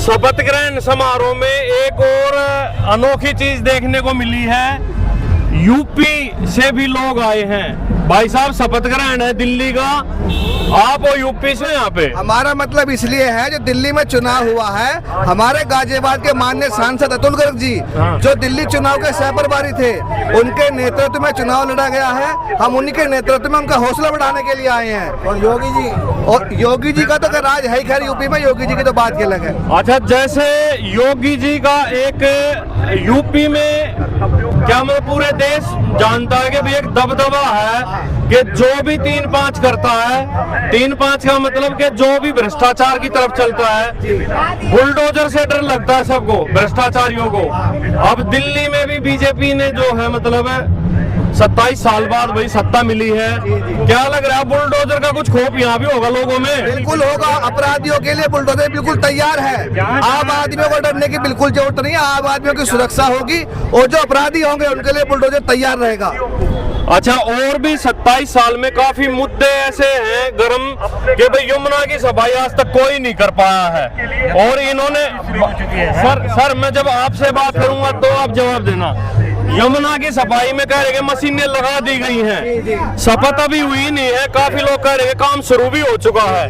शपथ ग्रहण समारोह में एक और अनोखी चीज देखने को मिली है। यूपी से भी लोग आए हैं। भाई साहब, शपथ ग्रहण है दिल्ली का, आप और यूपी से यहाँ पे। हमारा मतलब इसलिए है, जो दिल्ली में चुनाव हुआ है, हमारे गाजियाबाद के माननीय सांसद अतुल गर्ग जी, जो दिल्ली चुनाव के सहप्रभारी थे, उनके नेतृत्व में चुनाव लड़ा गया है। हम उन्हीं के नेतृत्व में उनका हौसला बढ़ाने के लिए आए हैं। और योगी जी का तो राज है ही, खैर यूपी में योगी जी की तो बात की अलग है। अच्छा, जैसे योगी जी का एक यूपी में क्या मतलब पूरे देश जानता है कि भाई एक दबदबा है कि जो भी 3-5 करता है, 3-5 का मतलब कि जो भी भ्रष्टाचार की तरफ चलता है, बुलडोजर से डर लगता है सबको, भ्रष्टाचारियों को। अब दिल्ली में भी बीजेपी ने जो है मतलब 27 साल बाद भाई सत्ता मिली है। क्या लग रहा है, बुलडोजर का कुछ खौफ यहाँ भी होगा लोगों में? बिल्कुल होगा। अपराधियों के लिए बुलडोजर बिल्कुल तैयार है। आम आदमियों को डरने की बिल्कुल जरूरत नहीं है। आम आदमियों की सुरक्षा होगी और जो अपराधी होंगे उनके लिए बुलडोजर तैयार रहेगा। अच्छा, और भी 27 साल में काफी मुद्दे ऐसे हैं गरम कि भाई यमुना की सफाई आज तक कोई नहीं कर पाया है। और इन्होंने सर मैं जब आपसे बात करूंगा तो आप जवाब देना। यमुना की सफाई में कह रहे कि मशीनें लगा दी गई हैं, शपथ अभी हुई नहीं है। काफी लोग कह रहे हैं काम शुरू भी हो चुका है।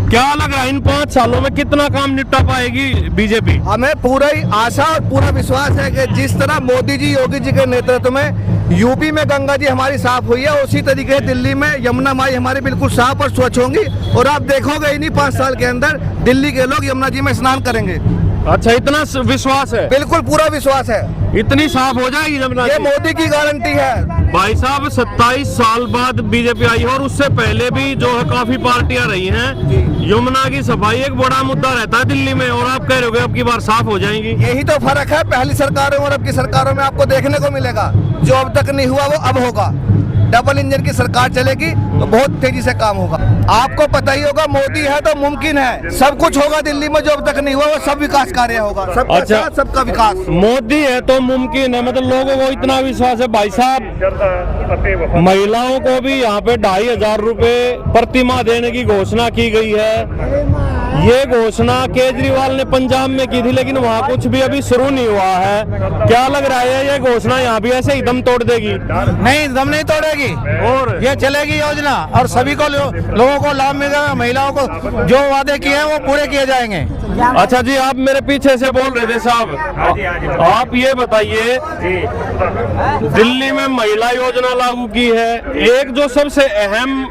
क्या लग रहा है इन 5 सालों में कितना काम निपटा पाएगी बीजेपी? हमें पूरा ही आशा और पूरा विश्वास है कि जिस तरह मोदी जी, योगी जी के नेतृत्व में यूपी में गंगा जी हमारी साफ हुई है, उसी तरीके से दिल्ली में यमुना माई हमारी बिल्कुल साफ और स्वच्छ होंगी। और आप देखोगे इन्हीं 5 साल के अंदर दिल्ली के लोग यमुना जी में स्नान करेंगे। अच्छा, इतना विश्वास है? बिल्कुल पूरा विश्वास है, इतनी साफ हो जाएगी यमुना? ये मोदी की गारंटी है। भाई साहब, 27 साल बाद बीजेपी आई है और उससे पहले भी जो है काफी पार्टियां रही हैं। यमुना की सफाई एक बड़ा मुद्दा रहता है दिल्ली में, और आप कह रहे हो अब की बार साफ हो जाएंगी। यही तो फर्क है पहली सरकारों और अब की सरकारों में। आपको देखने को मिलेगा जो अब तक नहीं हुआ वो अब होगा। डबल इंजन की सरकार चलेगी तो बहुत तेजी से काम होगा। आपको पता ही होगा, मोदी है तो मुमकिन है, सब कुछ होगा दिल्ली में जो अब तक नहीं हुआ, वो सब विकास कार्य होगा। सबका साथ, सबका विकास। मोदी है तो मुमकिन है, मतलब लोगों को इतना विश्वास है। भाई साहब, महिलाओं को भी यहाँ पे 2500 रुपए प्रतिमाह देने की घोषणा की गई है। ये घोषणा केजरीवाल ने पंजाब में की थी, लेकिन वहाँ कुछ भी अभी शुरू नहीं हुआ है। क्या लग रहा है ये घोषणा यहाँ भी ऐसे ही दम तोड़ देगी? नहीं, दम नहीं तोड़ेगी और ये चलेगी योजना, और सभी को लोगों को लाभ मिलेगा। महिलाओं को जो वादे किए हैं वो पूरे किए जाएंगे। अच्छा जी, आप मेरे पीछे से बोल रहे थे साहब, आप ये बताइए, दिल्ली में महिला योजना लागू की है, एक जो सबसे अहम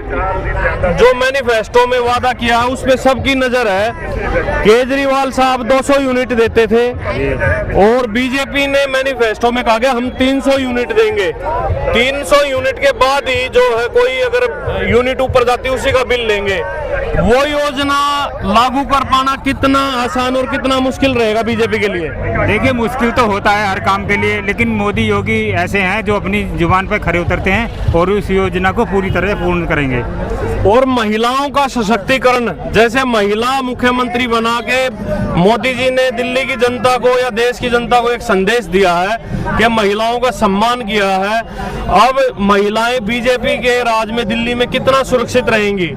जो मैनिफेस्टो में वादा किया है उस पे सबकी नजर है। केजरीवाल साहब 200 यूनिट देते थे और बीजेपी ने मैनिफेस्टो में कहा गया हम 300 यूनिट देंगे। 300 यूनिट के बाद ही जो है कोई अगर यूनिट ऊपर जाती है उसी का बिल लेंगे। वो योजना लागू कर पाना कितना आसान और कितना मुश्किल रहेगा बीजेपी के लिए? देखिए, मुश्किल तो होता है हर काम के लिए, लेकिन मोदी योगी ऐसे हैं जो अपनी जुबान पर खरे उतरते हैं और उस योजना को पूरी तरह पूर्ण करेंगे। और महिलाओं का सशक्तिकरण, जैसे महिला मुख्यमंत्री बना के मोदी जी ने दिल्ली की जनता को या देश की जनता को एक संदेश दिया है कि महिलाओं का सम्मान किया है। अब महिलाएं बीजेपी के राज में दिल्ली में कितना सुरक्षित रहेंगी?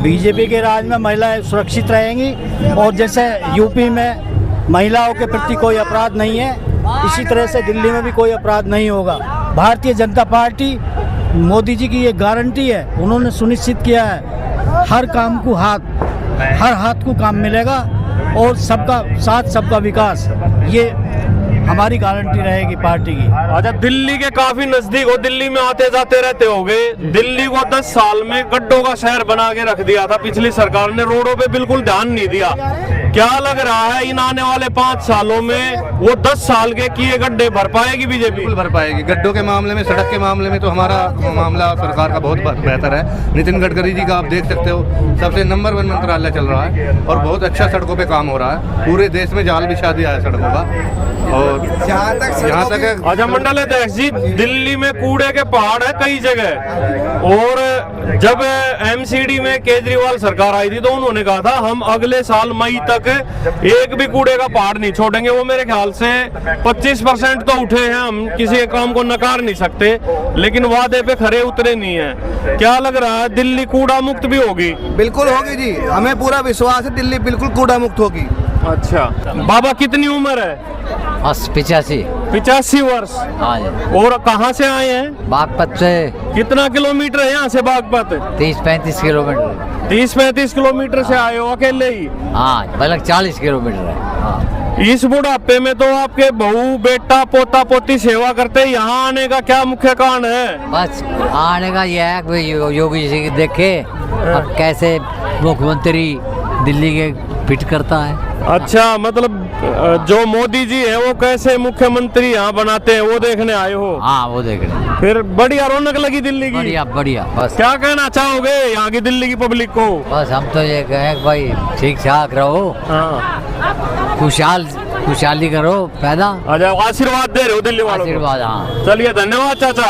बीजेपी के राज में महिलाएं सुरक्षित रहेंगी, और जैसे यूपी में महिलाओं के प्रति कोई अपराध नहीं है, इसी तरह से दिल्ली में भी कोई अपराध नहीं होगा। भारतीय जनता पार्टी, मोदी जी की ये गारंटी है, उन्होंने सुनिश्चित किया है हर काम को हर हाथ को काम मिलेगा और सबका साथ सबका विकास, ये हमारी गारंटी रहेगी पार्टी की। अच्छा, दिल्ली के काफी नजदीक हो, दिल्ली में आते जाते रहते होगे। दिल्ली को 10 साल में गड्ढों का शहर बना के रख दिया था पिछली सरकार ने, रोडों पे बिल्कुल ध्यान नहीं दिया। क्या लग रहा है इन आने वाले 5 सालों में वो 10 साल के किए गड्ढे भर पाएगी बीजेपी? बिल्कुल भर पाएगी। गड्ढों के मामले में, सड़क के मामले में तो हमारा मामला सरकार का बहुत बेहतर है। नितिन गडकरी जी का आप देख सकते हो, सबसे नंबर 1 मंत्रालय चल रहा है और बहुत अच्छा सड़कों पे काम हो रहा है। पूरे देश में जाल बिछा दिया है सड़कों का। और जहाँ तक अच्छा मंडल अध्यक्ष जी, दिल्ली में कूड़े के पहाड़ है कई जगह, और जब एमसीडी में केजरीवाल सरकार आई थी तो उन्होंने कहा था हम अगले साल मई तक एक भी कूड़े का पहाड़ नहीं छोड़ेंगे। वो मेरे ख्याल से 25% तो उठे हैं, हम किसी काम को नकार नहीं सकते, लेकिन वादे पे खरे उतरे नहीं है। क्या लग रहा है दिल्ली कूड़ा मुक्त भी होगी? बिल्कुल होगी जी, हमें पूरा विश्वास है दिल्ली बिल्कुल कूड़ा मुक्त होगी। अच्छा बाबा कितनी उम्र है? 85। 85 वर्ष। हाँ जी। और कहाँ से आए हैं? बागपत से कितना किलोमीटर है यहाँ से बागपत? 30-35 किलोमीटर। 30-35 किलोमीटर से आए हो अकेले ही? हाँ बल्कि 40 किलोमीटर है। हाँ। इस बुढ़ापे में तो आपके बहू बेटा पोता पोती सेवा करते, यहाँ आने का क्या मुख्य कारण है? बस आने का यह है कि योगी जी देखे अब कैसे मुख्यमंत्री दिल्ली के फिट करता है। अच्छा मतलब जो मोदी जी है वो कैसे मुख्यमंत्री यहाँ बनाते हैं वो देखने आए हो? हाँ वो देख रहे। फिर बढ़िया रौनक लगी दिल्ली की? बढ़िया बढ़िया। बस क्या कहना चाहोगे यहाँ की दिल्ली की पब्लिक को? बस हम तो ये कहें कि भाई ठीक ठाक रहो, हाँ खुशहाली करो पैदा। अच्छा आशीर्वाद दे रहे हो दिल्ली वालों को? आशीर्वाद। हाँ चलिए धन्यवाद चाचा।